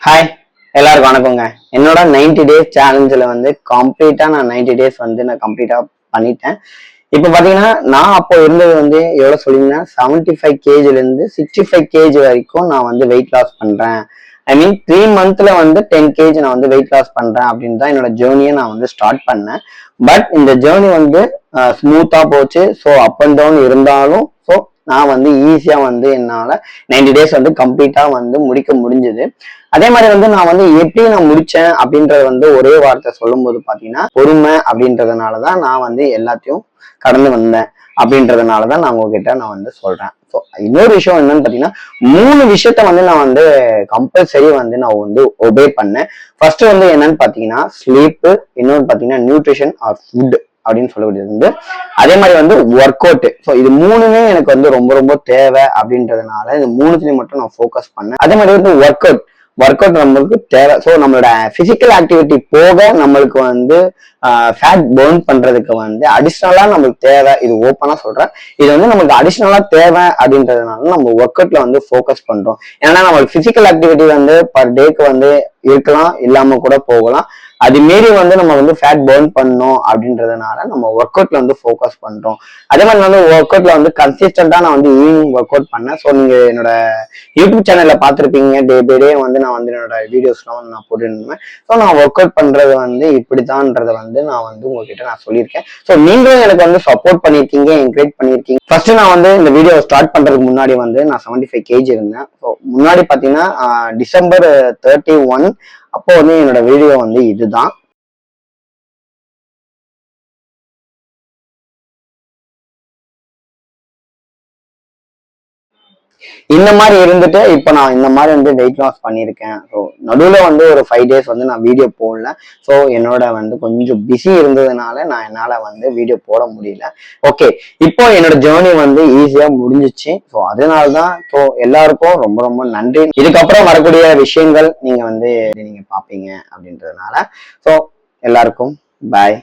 Hi, எல்லாருக்கும் வணக்கங்க. என்னோட 90 டேஸ் சேலஞ்சில் வந்து கம்ப்ளீட்டாக நான் 90 டேஸ் வந்து நான் கம்ப்ளீட்டாக பண்ணிட்டேன். இப்போ பார்த்தீங்கன்னா நான் அப்போ இருந்தது வந்து எவ்வளோ சொல்லிங்கன்னா 75 கேஜிலேருந்து 65 கேஜி வரைக்கும் நான் வந்து வெயிட் லாஸ் பண்ணுறேன். ஐ மீன் 3 மந்த்ல வந்து 10 கேஜி நான் வந்து வெயிட் லாஸ் பண்ணுறேன் அப்படின்னு தான் என்னோட ஜேர்னியை நான் வந்து ஸ்டார்ட் பண்ணேன். பட் இந்த ஜேர்னி வந்து ஸ்மூத்தாக போச்சு. ஸோ அப் அண்ட் டவுன் இருந்தாலும் ஸோ நான் வந்து ஈஸியாக வந்து என்னால் 90 டேஸ் வந்து கம்ப்ளீட்டாக வந்து முடிக்க முடிஞ்சது. அதே மாதிரி வந்து நான் வந்து எப்படி நான் முடிச்சேன் அப்படின்றத வந்து ஒரே வார்த்தை சொல்லும் போது பாத்தீங்கன்னா பொறுமை அப்படின்றதுனாலதான் நான் வந்து எல்லாத்தையும் கடந்து வந்தேன் அப்படின்றதுனாலதான் நான் உங்ககிட்ட நான் வந்து சொல்றேன். ஸோ இன்னொரு விஷயம் என்னன்னு பாத்தீங்கன்னா 3 விஷயத்த வந்து நான் வந்து கம்பல்சரி வந்து நான் வந்து ஒபே பண்ணேன். ஃபர்ஸ்ட் வந்து என்னன்னு பாத்தீங்கன்னா ஸ்லீப்பு, இன்னொன்று பாத்தீங்கன்னா நியூட்ரிஷன் ஆர் ஃபுட் அப்படின்னு சொல்லக்கூடியது வந்து, அதே மாதிரி வந்து ஒர்க் அவுட். ஸோ இது 3மே எனக்கு வந்து ரொம்ப ரொம்ப தேவை அப்படின்றதுனால இது 3த்துலயும் மட்டும் நான் ஃபோக்கஸ் பண்ணேன். அதே மாதிரி வந்து ஒர்க் அவுட் நம்மளுக்கு தேவை. ஸோ நம்மளோட பிசிக்கல் ஆக்டிவிட்டி போக நம்மளுக்கு வந்து ஃபேட் பர்ன் பண்றதுக்கு வந்து அடிஷ்னலா நம்மளுக்கு தேவை. இது ஓப்பனா சொல்றேன். இது வந்து நமக்கு அடிஷ்னலா தேவை அப்படின்றதுனால நம்ம ஒர்க் அவுட்ல வந்து ஃபோக்கஸ் பண்றோம். ஏன்னா நம்மளுக்கு பிசிக்கல் ஆக்டிவிட்டி வந்து பர் டேக்கு வந்து இருக்கலாம், இல்லாம கூட போகலாம். அது மீறி வந்து நம்ம வந்து ஃபேட் பர்ன் பண்ணணும் அப்படின்றதுனால நம்ம ஒர்க் அவுட்ல வந்து ஃபோக்கஸ் பண்றோம். அதே மாதிரி வந்து ஒர்க் அவுட்ல வந்து கன்சிஸ்டண்டா நான் வந்து ஈவினிங் ஒர்க் அவுட் பண்ணேன். ஸோ நீங்க என்னோட யூடியூப் சேனல்ல பார்த்துருப்பீங்க. டே பை டே வந்து நான் வந்து என்னோட வீடியோஸ்லாம் வந்து நான் போட்டுருந்தேன். ஸோ நான் ஒர்க் அவுட் பண்றது வந்து இப்படித்தான்றதை வந்து நான் வந்து உங்ககிட்ட நான் சொல்லியிருக்கேன். ஸோ நீங்களும் எனக்கு வந்து சப்போர்ட் பண்ணியிருக்கீங்க, என்கரேஜ் பண்ணியிருக்கீங்க. ஃபர்ஸ்ட் நான் வந்து இந்த வீடியோ ஸ்டார்ட் பண்றதுக்கு முன்னாடி வந்து நான் 75 கேஜி இருந்தேன். ஸோ முன்னாடி பாத்தீங்கன்னா டிசம்பர் 31 அப்போ வந்து என்னோட வீடியோ வந்து இதுதான். இந்த மாதிரி இருந்துட்டு இப்போ நான் இந்த மாதிரி வந்து வெயிட் லாஸ் பண்ணியிருக்கேன். ஸோ நடுவில் வந்து ஒரு 5 டேஸ் வந்து நான் வீடியோ போடல. ஸோ என்னோட வந்து கொஞ்சம் பிஸி இருந்ததுனால நான் என்னால் வந்து வீடியோ போட முடியல. ஓகே, இப்போ என்னோட ஜேர்னி வந்து ஈஸியாக முடிஞ்சிச்சு. ஸோ அதனால தான் ஸோ எல்லாருக்கும் ரொம்ப ரொம்ப நன்றி. இதுக்கப்புறம் வரக்கூடிய விஷயங்கள் நீங்க வந்து நீங்க பார்ப்பீங்க அப்படின்றதுனால ஸோ எல்லாருக்கும் பாய்.